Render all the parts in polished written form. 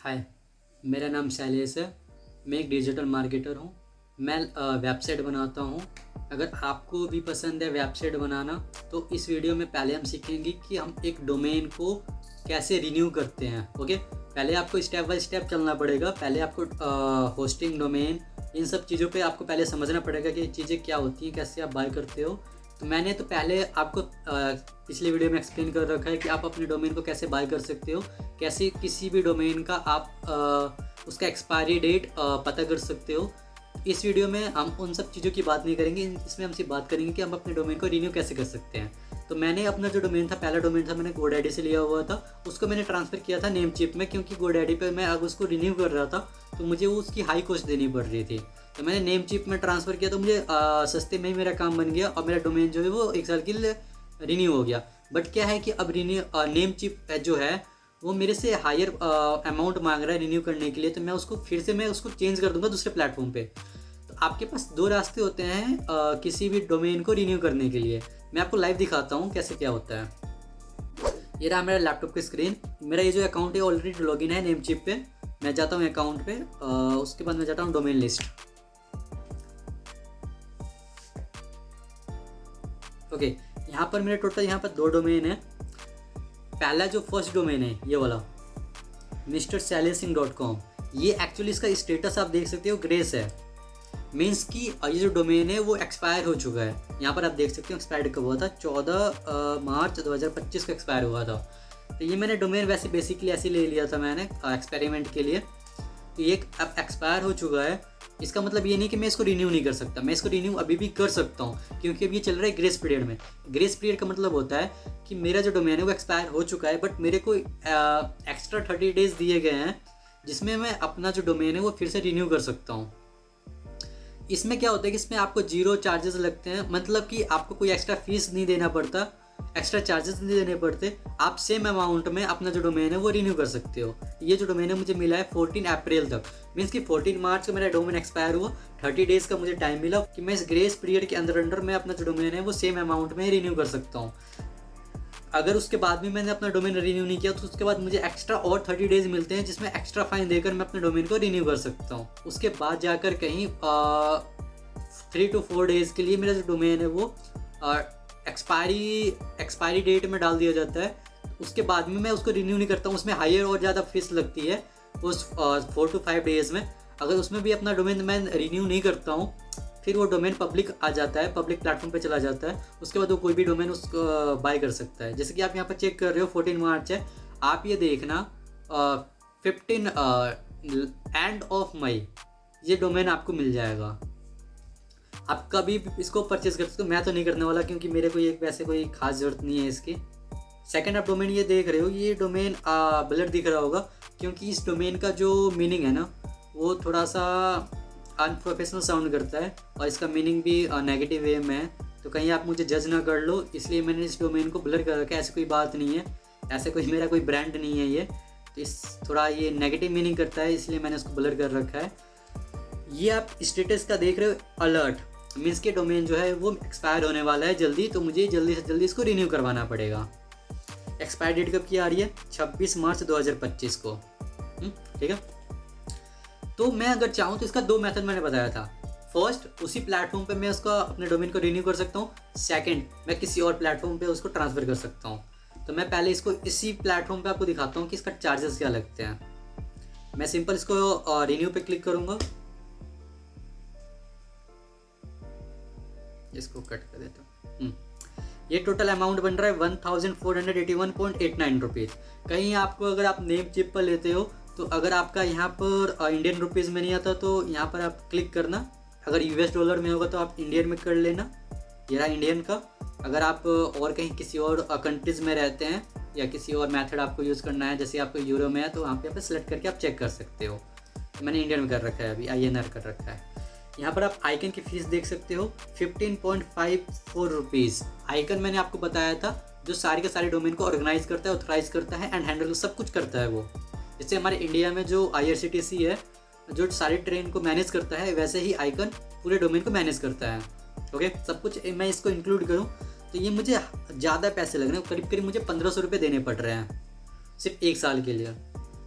हाय, मेरा नाम शैलेश है। मैं एक डिजिटल मार्केटर हूँ। मैं वेबसाइट बनाता हूँ। अगर आपको भी पसंद है वेबसाइट बनाना तो इस वीडियो में पहले हम सीखेंगे कि हम एक डोमेन को कैसे रिन्यू करते हैं। ओके, पहले आपको स्टेप बाय स्टेप चलना पड़ेगा। पहले आपको होस्टिंग, डोमेन, इन सब चीज़ों पे आपको पहले समझना पड़ेगा कि ये चीज़ें क्या होती हैं, कैसे आप बाय करते हो। तो मैंने तो पहले आपको पिछले वीडियो में एक्सप्लेन कर रखा है कि आप अपने डोमेन को कैसे बाय कर सकते हो, कैसे किसी भी डोमेन का आप उसका एक्सपायरी डेट पता कर सकते हो। इस वीडियो में हम उन सब चीज़ों की बात नहीं करेंगे, इसमें हम सिर्फ बात करेंगे कि हम अपने डोमेन को रिन्यू कैसे कर सकते हैं। तो मैंने अपना जो डोमेन था, पहला डोमेन था, मैंने GoDaddy से लिया हुआ था। उसको मैंने ट्रांसफ़र किया था नेमचीप में, क्योंकि GoDaddy पे मैं अब उसको रिन्यू कर रहा था तो मुझे उसकी हाई कॉस्ट देनी पड़ रही थी। तो मैंने नेमचीप में ट्रांसफ़र किया तो मुझे सस्ते में ही मेरा काम बन गया और मेरा डोमेन जो है वो 1 साल के लिए रिन्यू हो गया। बट क्या है कि अब नेमचीप जो है वो मेरे से हायर अमाउंट मांग रहा है रिन्यू करने के लिए, तो मैं उसको चेंज कर दूंगा दूसरे प्लेटफॉर्म पे। तो आपके पास 2 रास्ते होते हैं किसी भी डोमेन को रिन्यू करने के लिए। मैं आपको लाइव दिखाता हूँ कैसे क्या होता है। ये रहा मेरा लैपटॉप की स्क्रीन। मेरा ये जो अकाउंट है ऑलरेडी लॉगिन है नेमचीप पे। मैं जाता हूँ अकाउंट पे, उसके बाद मैं जाता हूँ डोमेन लिस्ट। ओके, यहाँ पर मेरे टोटल यहाँ पर 2 डोमेन है। पहला जो फर्स्ट डोमेन है ये वाला mrshailesh.com, ये एक्चुअली इसका स्टेटस आप देख सकते हो ग्रेस है। मीन्स कि ये जो डोमेन है वो एक्सपायर हो चुका है। यहाँ पर आप देख सकते हो एक्सपायर कब हुआ था, 14 मार्च 2025 का एक्सपायर हुआ था। तो ये मैंने डोमेन वैसे बेसिकली ऐसे ले लिया था मैंने एक्सपेरिमेंट के लिए। तो ये अब एक्सपायर हो चुका है। इसका मतलब ये नहीं कि मैं इसको रिन्यू नहीं कर सकता, मैं इसको रिन्यू अभी भी कर सकता हूँ, क्योंकि अब ये चल रहा है ग्रेस पीरियड में। ग्रेस पीरियड का मतलब होता है कि मेरा जो डोमेन है वो एक्सपायर हो चुका है, बट मेरे को एक्स्ट्रा 30 डेज दिए गए हैं जिसमें मैं अपना जो डोमेन है वो फिर से रिन्यू कर सकता हूँ। इसमें क्या होता है कि इसमें आपको 0 चार्जेस लगते हैं, मतलब कि आपको कोई एक्स्ट्रा फीस नहीं देना पड़ता, एक्स्ट्रा चार्जेस नहीं देने पड़ते। आप सेम अमाउंट में अपना जो डोमेन है वो रिन्यू कर सकते हो। ये जो डोमेन है मुझे मिला है 14 अप्रैल तक, मीन्स कि 14 मार्च को मेरा डोमेन एक्सपायर हुआ। 30 डेज का मुझे टाइम मिला कि मैं इस ग्रेस पीरियड के अंदर मैं अपना जो डोमेन है वो सेम अमाउंट में रिन्यू कर सकता हूँ। अगर उसके बाद भी मैंने अपना डोमेन रिन्यू नहीं किया तो उसके बाद मुझे एक्स्ट्रा और 30 डेज मिलते हैं, जिसमें एक्स्ट्रा फाइन देकर मैं अपने डोमेन को रिन्यू कर सकता हूँ। उसके बाद जाकर कहीं 3 to 4 डेज़ के लिए मेरा जो डोमेन है वो एक्सपायरी डेट में डाल दिया जाता है। उसके बाद में मैं उसको रिन्यू नहीं करता हूँ, उसमें हायर और ज़्यादा फीस लगती है उस 4 to 5 डेज़ में। अगर उसमें भी अपना डोमेन मैं रिन्यू नहीं करता हूँ फिर वो डोमेन पब्लिक आ जाता है, पब्लिक प्लेटफॉर्म पे चला जाता है। उसके बाद वो कोई भी डोमेन उसको बाय कर सकता है। जैसे कि आप यहाँ पर चेक कर रहे हो 14 मार्च है, आप ये देखना 15 एंड ऑफ मई ये डोमेन आपको मिल जाएगा। आप कभी भी इसको परचेज कर सकते हो। मैं तो नहीं करने वाला क्योंकि मेरे को एक वैसे कोई खास ज़रूरत नहीं है इसकी। सेकंड आप डोमेन ये देख रहे हो, ये डोमेन ब्लर दिख रहा होगा क्योंकि इस डोमेन का जो मीनिंग है ना वो थोड़ा सा अनप्रोफेशनल साउंड करता है और इसका मीनिंग भी नेगेटिव वे में है। तो कहीं आप मुझे जज ना कर लो, इसलिए मैंने इस डोमेन को ब्लर कर रखा है। ऐसी कोई बात नहीं है, ऐसे कोई मेरा कोई ब्रांड नहीं है ये। तो इस थोड़ा ये नेगेटिव मीनिंग करता है, इसलिए मैंने इसको ब्लर कर रखा है। ये आप स्टेटस का देख रहे हो अलर्ट, मीन्स के डोमेन जो है वो एक्सपायर होने वाला है जल्दी, तो मुझे जल्दी से जल्दी इसको रिन्यू करवाना पड़ेगा। एक्सपायर डेट कब की आ रही है? 26 मार्च 2025 को। ठीक है, तो मैं अगर चाहूँ तो इसका 2 मेथड मैंने बताया था। फर्स्ट, उसी प्लेटफॉर्म पे मैं उसका अपने डोमेन को रिन्यू कर सकता हूँ। सेकंड, मैं किसी और प्लेटफॉर्म पे उसको ट्रांसफ़र कर सकता हूँ। तो मैं पहले इसको इसी प्लेटफॉर्म पे आपको दिखाता हूँ कि इसका चार्जेस क्या लगते हैं। मैं सिंपल इसको रिन्यू पे क्लिक करूँगा, इसको कट कर देता हूँ। ये टोटल अमाउंट बन रहा है 1481.89 रुपीज़। कहीं आपको अगर आप नेमचीप पर लेते हो तो अगर आपका यहाँ पर इंडियन रुपीज़ में नहीं आता तो यहाँ पर आप क्लिक करना। अगर US डॉलर में होगा तो आप इंडियन में कर लेना, ये रहा इंडियन का। अगर आप और कहीं किसी और कंट्रीज़ में रहते हैं या किसी और मेथड आपको यूज़ करना है, जैसे आपको यूरो में है तो वहाँ पे आप सेलेक्ट करके आप चेक कर सकते हो। तो मैंने इंडियन में कर रखा है, अभी INR कर रखा है। यहाँ पर आप आइकन की फ़ीस देख सकते हो 15.54 रुपीज़। आइकन मैंने आपको बताया था जो सारे के सारे डोमेन को ऑर्गेनाइज करता है, ऑथराइज करता है एंड हैंडल सब कुछ करता है वो। जैसे हमारे इंडिया में जो IRCTC है जो सारी ट्रेन को मैनेज करता है, वैसे ही आइकन पूरे डोमेन को मैनेज करता है। ओके, सब कुछ मैं इसको इंक्लूड करूँ तो ये मुझे ज़्यादा पैसे लग रहे हैं, करीब करीब मुझे 1500 रुपये देने पड़ रहे हैं सिर्फ 1 साल के लिए।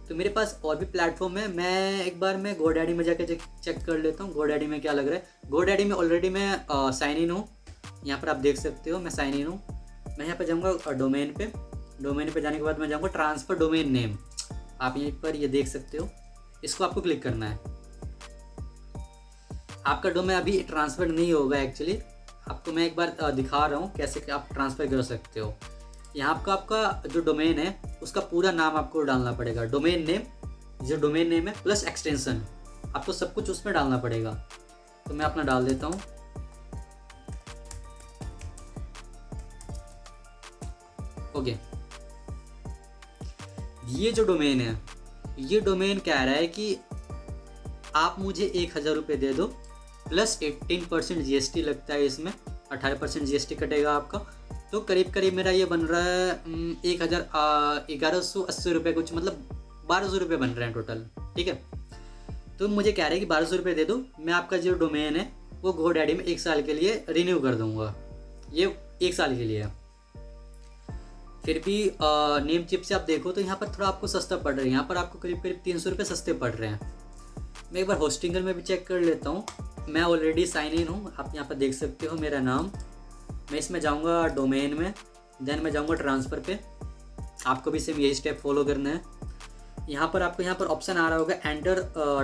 तो मेरे पास और भी प्लेटफॉर्म है। मैं एक बार मैं GoDaddy में जाकर चेक कर लेता हूँ GoDaddy में क्या लग रहा है। GoDaddy में ऑलरेडी मैं साइन इन हूँ, यहाँ पर आप देख सकते हो मैं साइन इन हूँ। मैं यहाँ पर जाऊँगा डोमेन पे। डोमेन पे जाने के बाद मैं जाऊँगा ट्रांसफ़र डोमेन नेम। आप यहीं पर ये देख सकते हो, इसको आपको क्लिक करना है। आपका डोमेन अभी ट्रांसफ़र नहीं होगा एक्चुअली, आपको मैं एक बार दिखा रहा हूँ कैसे आप ट्रांसफ़र कर सकते हो। यहाँ पर आपका जो डोमेन है उसका पूरा नाम आपको डालना पड़ेगा, डोमेन नेम, जो डोमेन नेम है प्लस एक्सटेंशन, आपको सब कुछ उसमें डालना पड़ेगा। तो मैं अपना डाल देता हूँ। ओके, ये जो डोमेन है, ये डोमेन कह रहा है कि आप मुझे 1000 रुपये दे दो प्लस 18% GST लगता है इसमें, 18% GST कटेगा आपका। तो करीब करीब मेरा ये बन रहा है 1180 रुपये कुछ, मतलब 1200 रुपये बन रहे हैं टोटल। ठीक है, तो मुझे कह रहे हैं कि 1200 रुपये दे दो, मैं आपका जो डोमेन है वो GoDaddy में 1 साल के लिए रिन्यू कर दूंगा। ये 1 साल के लिए है। फिर भी नेम चिप से आप देखो तो यहाँ पर थोड़ा आपको सस्ता पड़ रहा है, यहाँ पर आपको करीब करीब 300 रुपये सस्ते पड़ रहे हैं। मैं एक बार होस्टिंगर में भी चेक कर लेता हूँ। मैं ऑलरेडी साइन इन हूँ, आप यहाँ पर देख सकते हो मेरा नाम। मैं इसमें जाऊँगा डोमेन में, देन मैं जाऊँगा ट्रांसफ़र पे। आपको भी सेम यही स्टेप फॉलो करना है। यहाँ पर आपको यहाँ पर ऑप्शन आ रहा होगा एंटर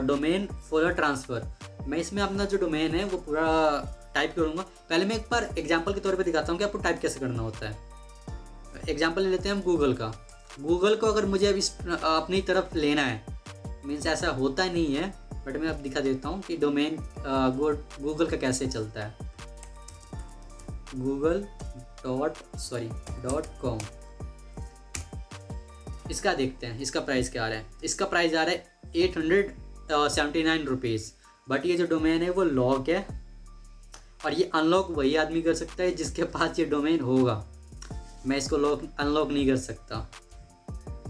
डोमेन फॉर ट्रांसफ़र। मैं इसमें अपना जो डोमेन है वो पूरा टाइप करूँगा। पहले मैं एक बार एग्जाम्पल के तौर पर दिखाता हूँ कि आपको टाइप कैसे करना होता है। एग्जाम्पल ले लेते हैं हम गूगल का। गूगल को अगर मुझे अब इस अपनी तरफ लेना है, मीन्स ऐसा होता नहीं है, बट मैं अब दिखा देता हूँ कि डोमेन गूगल का कैसे चलता है। google.com, इसका देखते हैं इसका प्राइस क्या आ रहा है। इसका प्राइस आ रहा है 879 रुपीज़। बट ये जो डोमेन है वो लॉक है, और ये अनलॉक वही आदमी कर सकता है जिसके पास ये डोमेन होगा। मैं इसको अनलॉक नहीं कर सकता,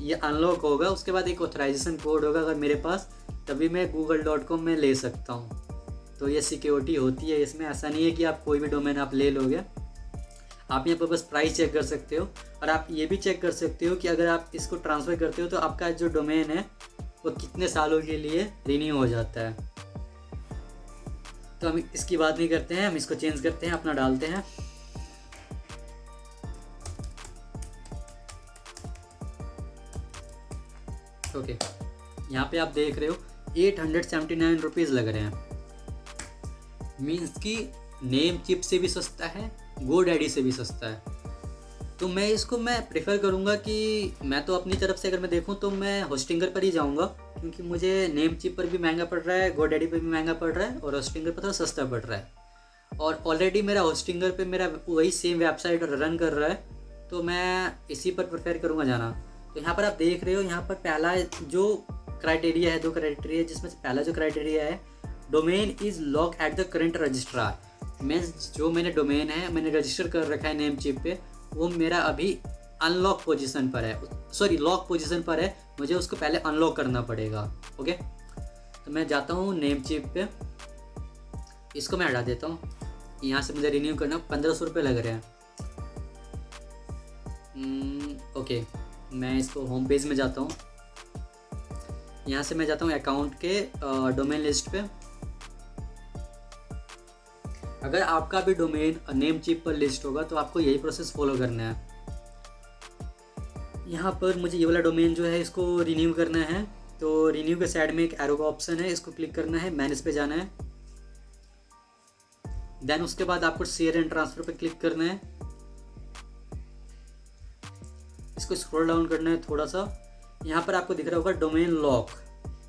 ये अनलॉक होगा, उसके बाद एक ऑथराइजेशन कोड होगा अगर मेरे पास, तभी मैं google.com में ले सकता हूँ। तो ये सिक्योरिटी होती है इसमें, ऐसा नहीं है कि आप कोई भी डोमेन आप ले लोगे। आप यहाँ पर बस प्राइस चेक कर सकते हो, और आप ये भी चेक कर सकते हो कि अगर आप इसको ट्रांसफ़र करते हो तो आपका जो डोमेन है वो कितने सालों के लिए रिन्यू हो जाता है। तो हम इसकी बात नहीं करते हैं, हम इसको चेंज करते हैं, अपना डालते हैं। ओके, यहाँ पे आप देख रहे हो 879 रुपीज़ लग रहे हैं। मीन्स कि नेम चिप से भी सस्ता है, GoDaddy से भी सस्ता है। तो मैं इसको प्रेफर करूँगा कि मैं तो अपनी तरफ से अगर मैं देखूँ तो मैं होस्टिंगर पर ही जाऊँगा, क्योंकि मुझे नेम चिप पर भी महंगा पड़ रहा है, GoDaddy पर भी महंगा पड़ रहा है, और होस्टिंगर पर थोड़ा सस्ता पड़ रहा है। और ऑलरेडी मेरा होस्टिंगर पे मेरा वही सेम वेबसाइट रन कर रहा है, तो मैं इसी पर प्रेफर करूँगा जाना। तो यहाँ पर आप देख रहे हो, यहाँ पर पहला जो क्राइटेरिया है, 2 क्राइटेरिया, जिसमें से पहला जो क्राइटेरिया है domain is lock at the current registrar. Means जो मैंने डोमेन है मैंने रजिस्टर कर रखा है नेम चिप पे, वो मेरा अभी अनलॉक पोजीशन पर है, सॉरी लॉक पोजीशन पर है, मुझे उसको पहले अनलॉक करना पड़ेगा। ओके, तो मैं जाता हूँ नेम चिप पे, इसको मैं हटा देता हूँ। यहाँ से मुझे रिन्यू करना 1500 रुपये लग रहे हैं। ओके, मैं इसको होम पेज में जाता हूँ, यहाँ से मैं जाता हूँ अकाउंट के डोमेन लिस्ट पे। अगर आपका भी डोमेन नेम चिप पर लिस्ट होगा तो आपको यही प्रोसेस फॉलो करना है। यहाँ पर मुझे ये वाला डोमेन जो है इसको रिन्यू करना है, तो रिन्यू के साइड में एक एरो का ऑप्शन है, इसको क्लिक करना है, मैनेज पे जाना है। देन उसके बाद आपको शेयर एंड ट्रांसफर पे क्लिक करना है, इसको स्क्रॉल डाउन करना है थोड़ा सा। यहाँ पर आपको दिख रहा होगा डोमेन लॉक,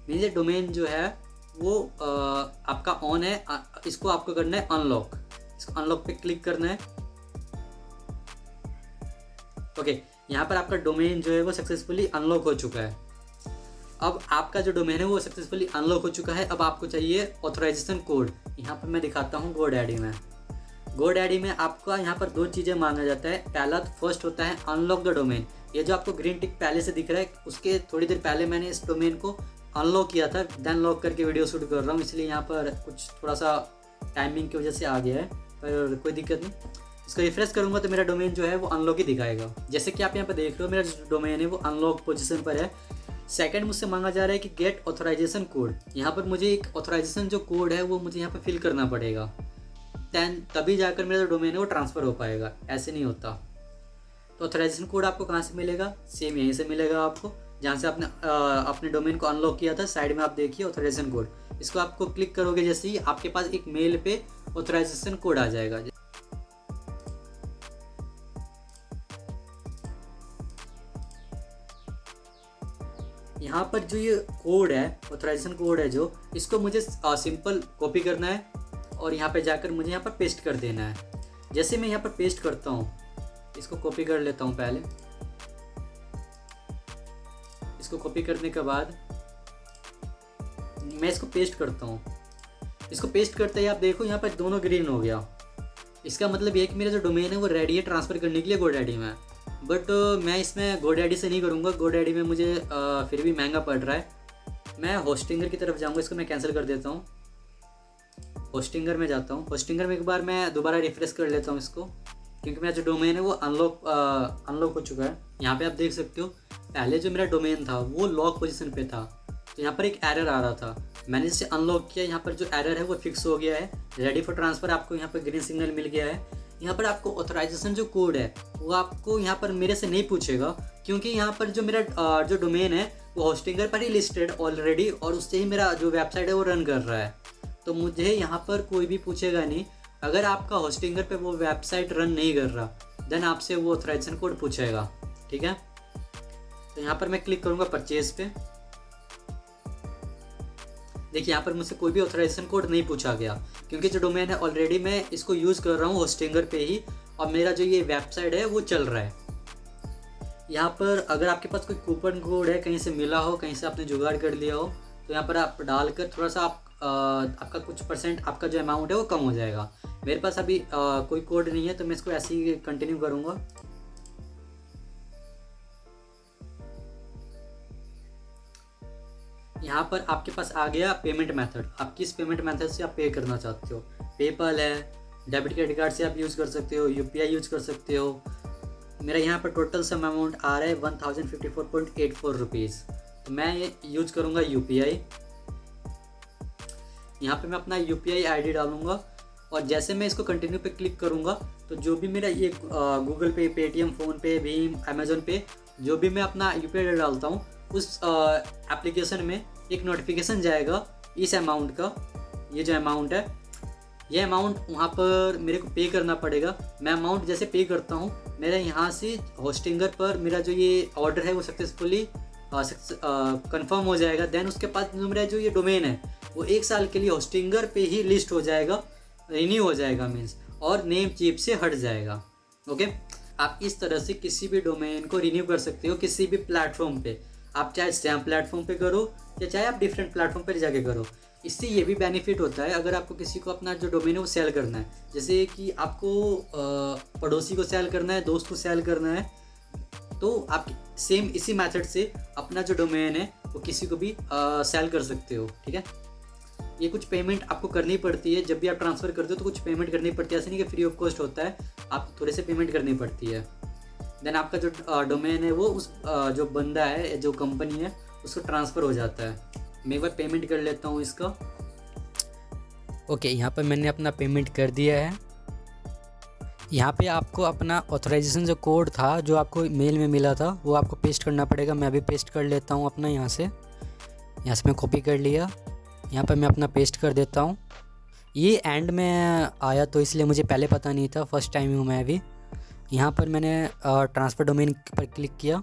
मीन्स ये डोमेन जो है वो आपका ऑन है, इसको आपको करना है अनलॉक। इसको अनलॉक पे क्लिक करना है। ओके, यहाँ पर आपका डोमेन जो है वो सक्सेसफुली अनलॉक हो चुका है। अब आपका जो डोमेन है वो सक्सेसफुली अनलॉक हो चुका है। अब आपको चाहिए ऑथराइजेशन कोड। यहाँ पर मैं दिखाता हूँ GoDaddy में। GoDaddy में आपका यहाँ पर 2 चीज़ें मांगा जाता है। पहला तो फर्स्ट होता है अनलॉक द डोमेन। ये जो आपको ग्रीन टिक पहले से दिख रहा है, उसके थोड़ी देर पहले मैंने इस डोमेन को अनलॉक किया था, देन लॉक करके वीडियो शूट कर रहा हूँ, इसलिए यहाँ पर कुछ थोड़ा सा टाइमिंग की वजह से आ गया है, पर कोई दिक्कत नहीं। इसको रिफ्रेश करूँगा तो मेरा डोमेन जो है वो अनलॉक ही दिखाएगा। जैसे कि आप यहाँ पर देख रहे हो, मेरा जो डोमेन है वो अनलॉक पोजीशन पर है। सेकंड मुझसे मांगा जा रहा है कि गेट ऑथराइजेशन कोड। यहाँ पर मुझे एक ऑथराइजेशन जो कोड है वो मुझे यहाँ पर फिल करना पड़ेगा, दैन तभी जाकर मेरा जो डोमेन है वो ट्रांसफ़र हो पाएगा, ऐसे नहीं होता। तो ऑथराइजेशन कोड आपको कहाँ से मिलेगा? सेम यहीं से मिलेगा आपको, जहाँ से आपने अपने डोमेन को अनलॉक किया था। साइड में आप देखिए ऑथराइजेशन कोड, इसको आपको क्लिक करोगे जैसे ही आपके पास एक मेल पे ऑथराइजेशन कोड आ जाएगा। यहाँ पर जो ये कोड है, ऑथराइजेशन कोड है जो, इसको मुझे सिंपल कॉपी करना है और यहाँ पे जाकर मुझे यहाँ पर पेस्ट कर देना है। जैसे मैं यहाँ पर पेस्ट करता हूँ, इसको कॉपी कर लेता हूँ पहले। इसको कॉपी करने के बाद मैं इसको पेस्ट करता हूँ। इसको पेस्ट करते ही आप देखो यहाँ पर दोनों ग्रीन हो गया। इसका मतलब ये है कि मेरा जो डोमेन है वो रेडी है ट्रांसफ़र करने के लिए GoDaddy में। बट मैं इसमें GoDaddy से नहीं करूँगा, GoDaddy में मुझे फिर भी महंगा पड़ रहा है। मैं होस्टिंगर की तरफ जाऊँगा, इसको मैं कैंसिल कर देता हूँ। होस्टिंगर में जाता हूँ। होस्टिंगर में एक बार मैं दोबारा रिफ्रेश कर लेता हूँ इसको, क्योंकि मेरा जो डोमेन है वो अनलॉक हो चुका है। यहाँ पे आप देख सकते हो पहले जो मेरा डोमेन था वो लॉक पोजीशन पे था, तो यहाँ पर एक एरर आ रहा था। मैंने इसे अनलॉक किया, यहाँ पर जो एरर है वो फिक्स हो गया है, रेडी फॉर ट्रांसफ़र। आपको यहाँ पर ग्रीन सिग्नल मिल गया है। यहाँ पर आपको ऑथराइजेशन जो कोड है वो आपको यहाँ पर मेरे से नहीं पूछेगा, क्योंकि यहाँ पर जो मेरा जो डोमेन है वो होस्टिंगर पर ही लिस्टेड ऑलरेडी, और उससे ही मेरा जो वेबसाइट है वो रन कर रहा है। तो मुझे यहाँ पर कोई भी पूछेगा नहीं। अगर आपका होस्टिंगर पे वो वेबसाइट रन नहीं कर रहा, देन आपसे वो ऑथराइजेशन कोड पूछेगा, ठीक है। तो यहाँ पर मैं क्लिक करूँगा परचेज पे। देखिए यहाँ पर मुझसे कोई भी ऑथराइजेशन कोड नहीं पूछा गया, क्योंकि जो डोमेन है ऑलरेडी मैं इसको यूज़ कर रहा हूँ होस्टिंगर पे ही, और मेरा जो ये वेबसाइट है वो चल रहा है। यहाँ पर अगर आपके पास कोई कूपन कोड है, कहीं से मिला हो, कहीं से आपने जुगाड़ कर लिया हो, तो यहाँ पर आप डालकर थोड़ा सा आपका कुछ % आपका जो अमाउंट है वो कम हो जाएगा। मेरे पास अभी कोई कोड नहीं है, तो मैं इसको ऐसे ही कंटिन्यू करूँगा। यहाँ पर आपके पास आ गया पेमेंट मेथड। आप किस पेमेंट मेथड से आप पे करना चाहते हो? पेपल है, डेबिट क्रेडिट कार्ड से आप यूज़ कर सकते हो, UPI यूज़ कर सकते हो। मेरा यहाँ पर टोटल सम अमाउंट आ रहा है 1054.84 रुपीज़, तो मैं ये यूज़ करूँगा UPI। यहाँ पे मैं अपना UPI ID डालूँगा, और जैसे मैं इसको कंटिन्यू पे क्लिक करूँगा तो जो भी मेरा ये गूगल पे, पेटीएम, फ़ोनपे, भीम, अमेज़न पे, जो भी मैं अपना UPI ID डालता हूँ उस एप्लीकेशन में एक नोटिफिकेशन जाएगा इस अमाउंट का। ये जो अमाउंट है, ये अमाउंट वहाँ पर मेरे को पे करना पड़ेगा। मैं अमाउंट जैसे पे करता हूँ, मेरे यहाँ से होस्टिंगर पर मेरा जो ये ऑर्डर है वो सक्सेसफुली कंफर्म हो जाएगा। देन उसके बाद जो मेरा जो ये डोमेन है वो 1 साल के लिए होस्टिंगर पे ही लिस्ट हो जाएगा, रिन्यू हो जाएगा मीन्स, और नेम चीप से हट जाएगा। ओके, आप इस तरह से किसी भी डोमेन को रिन्यू कर सकते हो किसी भी प्लेटफॉर्म पे। आप चाहे सेम प्लेटफॉर्म पे करो या चाहे आप डिफरेंट प्लेटफॉर्म पर जाके करो। इससे ये भी बेनिफिट होता है, अगर आपको किसी को अपना जो डोमेन है वो सेल करना है, जैसे कि आपको पड़ोसी को सेल करना है, दोस्त को सेल करना है, तो आप सेम इसी मेथड से अपना जो डोमेन है वो किसी को भी सेल कर सकते हो, ठीक है। ये कुछ पेमेंट आपको करनी पड़ती है, जब भी आप ट्रांसफ़र करते हो तो कुछ पेमेंट करनी पड़ती है। ऐसे नहीं कि फ्री ऑफ कॉस्ट होता है, आपको थोड़े से पेमेंट करनी पड़ती है। देन आपका जो डोमेन है वो उस जो बंदा है, जो कंपनी है, उसको ट्रांसफ़र हो जाता है। मैं एक बार पेमेंट कर लेता हूँ इसका। ओके, यहाँ पर मैंने अपना पेमेंट कर दिया है। यहाँ पे आपको अपना ऑथराइजेशन जो कोड था जो आपको मेल में मिला था वो आपको पेस्ट करना पड़ेगा। मैं अभी पेस्ट कर लेता हूँ अपना, यहाँ से मैं कॉपी कर लिया। यहाँ पर मैं अपना पेस्ट कर देता हूँ। ये एंड में आया तो इसलिए मुझे पहले पता नहीं था, फर्स्ट टाइम हूँ मैं अभी। यहाँ पर मैंने ट्रांसफ़र डोमेन पर क्लिक किया।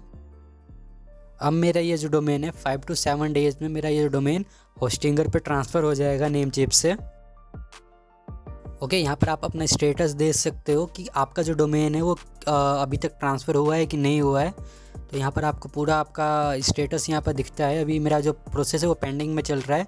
अब मेरा ये जो डोमेन है 5 to 7 डेज़ में मेरा ये डोमेन होस्टिंगर पे ट्रांसफ़र हो जाएगा नेम चिप से। ओके, यहाँ पर आप अपना स्टेटस देख सकते हो कि आपका जो डोमेन है वो अभी तक ट्रांसफ़र हुआ है कि नहीं हुआ है। तो यहाँ पर आपको पूरा आपका स्टेटस यहाँ पर दिखता है। अभी मेरा जो प्रोसेस है वो पेंडिंग में चल रहा है,